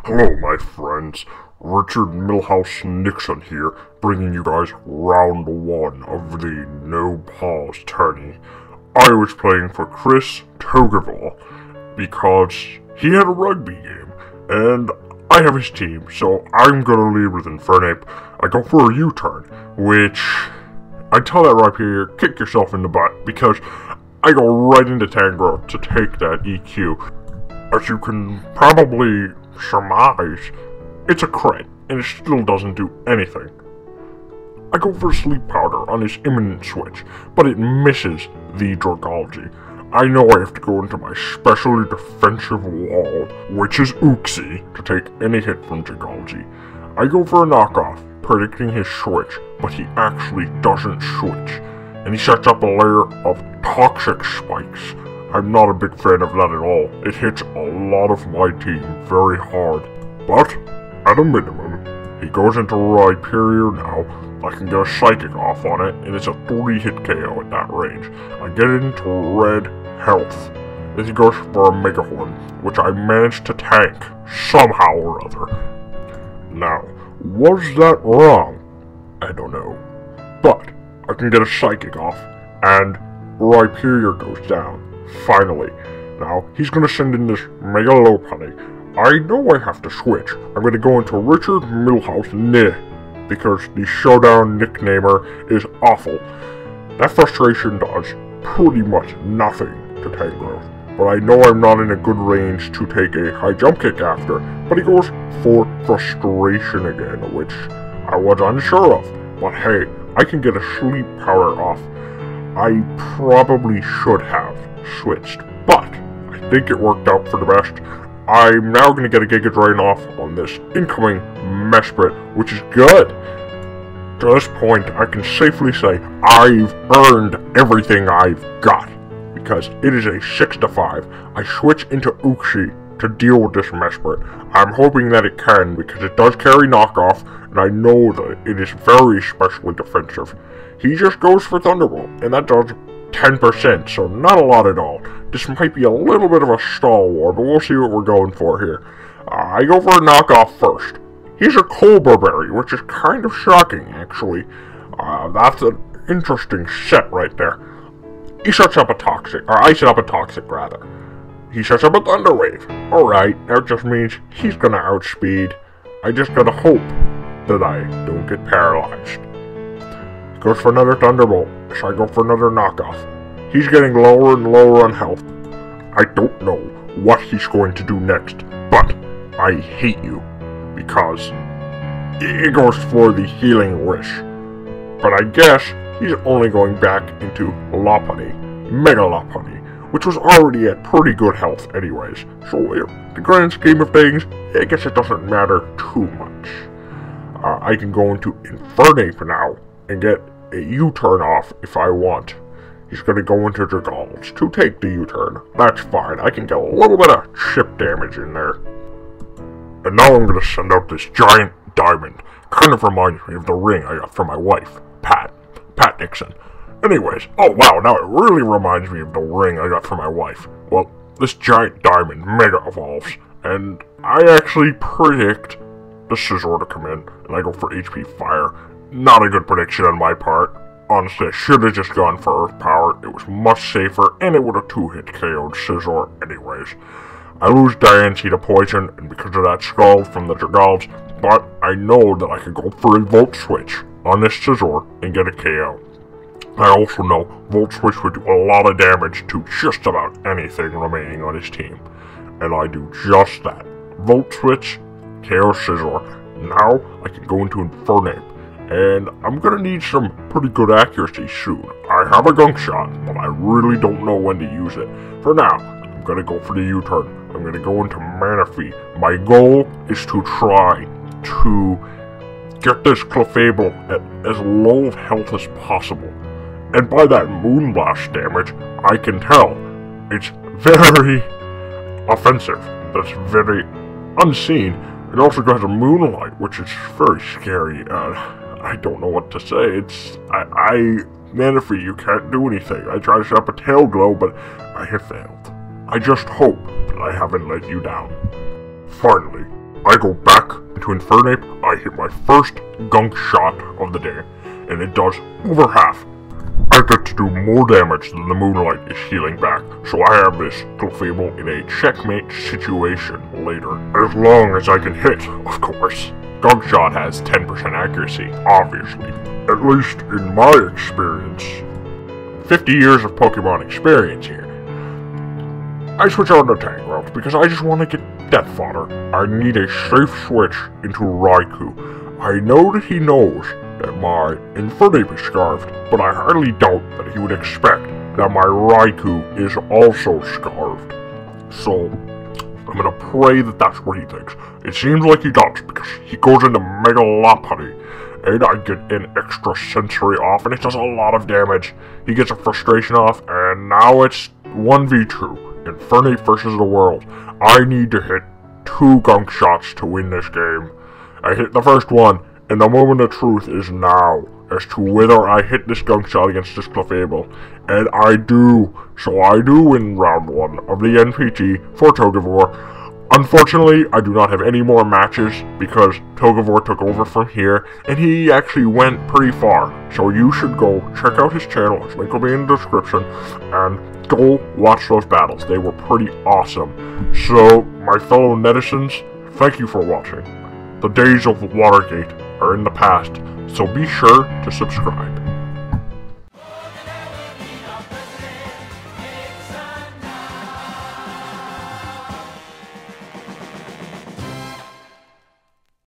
Hello, my friends. Richard Milhouse Nixon here, bringing you guys round 1 of the No Pause Tourney. I was playing for Kris Togevoir because he had a rugby game, and I have his team, so I'm gonna lead with Infernape. I go for a U-turn, which I tell that right here, kick yourself in the butt, because I go right into Tangrowth to take that EQ. As you can probably surmise, it's a crit, and it still doesn't do anything. I go for Sleep Powder on his imminent switch, but it misses the Dragology. I know I have to go into my specially defensive wall, which is Uxie, to take any hit from Dragology. I go for a knockoff, predicting his switch, but he actually doesn't switch, and he sets up a layer of toxic spikes. I'm not a big fan of that at all. It hits a lot of my team very hard. But, at a minimum, he goes into Rhyperior now. I can get a Psychic off on it, and it's a 3-hit KO at that range. I get into red health. Then he goes for a Megahorn, which I managed to tank, somehow or other. Now, was that wrong? I don't know. But, I can get a Psychic off, and Rhyperior goes down. Finally. Now, he's gonna send in this Mega Lopunny. I know I have to switch. I'm gonna go into Richard Milhouse because the Showdown nicknamer is awful. That frustration does pretty much nothing to Tangrowth, but I know I'm not in a good range to take a high jump kick after, but he goes for frustration again, which I was unsure of. But hey, I can get a Sleep Powder off. I probably should have switched, but I think it worked out for the best. I'm now going to get a Giga Drain off on this incoming Mesprit, which is good. To this point, I can safely say I've earned everything I've got, because it is a 6-5. I switch into Uxie to deal with this Mesprit. I'm hoping that it can, because it does carry knockoff, and I know that it is very especially defensive. He just goes for Thunderbolt, and that does 10%, so not a lot at all. This might be a little bit of a stall war, but we'll see what we're going for here. I go for a knockoff first. He's a Cobra Berry, which is kind of shocking, actually. That's an interesting set right there. He sets up a Toxic, or I set up a Toxic, rather. He sets up a Thunder Wave. Alright, that just means he's gonna outspeed. I just gotta hope that I don't get paralyzed. Goes for another Thunderbolt, so I go for another knockoff. He's getting lower and lower on health. I don't know what he's going to do next, but I hate you, because he goes for the Healing Wish. But I guess he's only going back into Lopunny, Mega Lopunny, which was already at pretty good health anyways, so in the grand scheme of things, I guess it doesn't matter too much. I can go into Infernape now, and get a U-turn off if I want. He's going to go into Dragals to take the U-turn. That's fine. I can get a little bit of chip damage in there. And now I'm going to send out this giant diamond. Kind of reminds me of the ring I got from my wife, Pat Nixon. Anyways, oh wow, now it really reminds me of the ring I got from my wife. Well, this giant diamond mega evolves, and I actually predict the Scizor to come in, and I go for HP Fire. Not a good prediction on my part. Honestly, I should have just gone for Earth Power. It was much safer, and it would have 2-hit KO'd Scizor anyways. I lose Diancie to Poison, and because of that Scald from the Dragals, but I know that I could go for a Volt Switch on this Scizor and get a KO. I also know Volt Switch would do a lot of damage to just about anything remaining on his team. And I do just that. Volt Switch, KO Scizor. Now, I can go into Infernape. And I'm gonna need some pretty good accuracy soon. I have a Gunk Shot, but I really don't know when to use it. For now, I'm gonna go for the U-turn. I'm gonna go into Manaphy. My goal is to try to get this Clefable at as low of health as possible. And by that Moonblast damage, I can tell it's very offensive. That's very unseen. It also has a Moonlight, which is very scary. I don't know what to say. Manaphy, you can't do anything. I tried to set up a Tail Glow, but I have failed. I just hope that I haven't let you down. Finally, I go back into Infernape, I hit my first gunk shot of the day, and it does over half. I get to do more damage than the Moonlight is healing back, so I have this Clefable in a checkmate situation later. As long as I can hit, of course. Gunk Shot has 10% accuracy, obviously. At least in my experience. 50 years of Pokemon experience here. I switch out to Tangrowth because I just want to get Death Fodder. I need a safe switch into Raikou. I know that he knows that my Infernape is scarfed, but I hardly doubt that he would expect that my Raikou is also scarfed. So, I'm gonna pray that that's what he thinks. It seems like he does, because he goes into Mega Lopunny, and I get an extra sensory off, and it does a lot of damage. He gets a frustration off, and now it's 1v2, Infernape versus the world. I need to hit 2 gunk shots to win this game. I hit the first one, and the moment of truth is now, as to whether I hit this gunk shot against this Clefable. And I do, so I do win round 1 of the NPT for Togevoir. Unfortunately, I do not have any more matches, because Togevoir took over from here, and he actually went pretty far. So you should go check out his channel, his link will be in the description, and go watch those battles. They were pretty awesome. So, my fellow netizens, thank you for watching. The days of Watergate are in the past, so be sure to subscribe.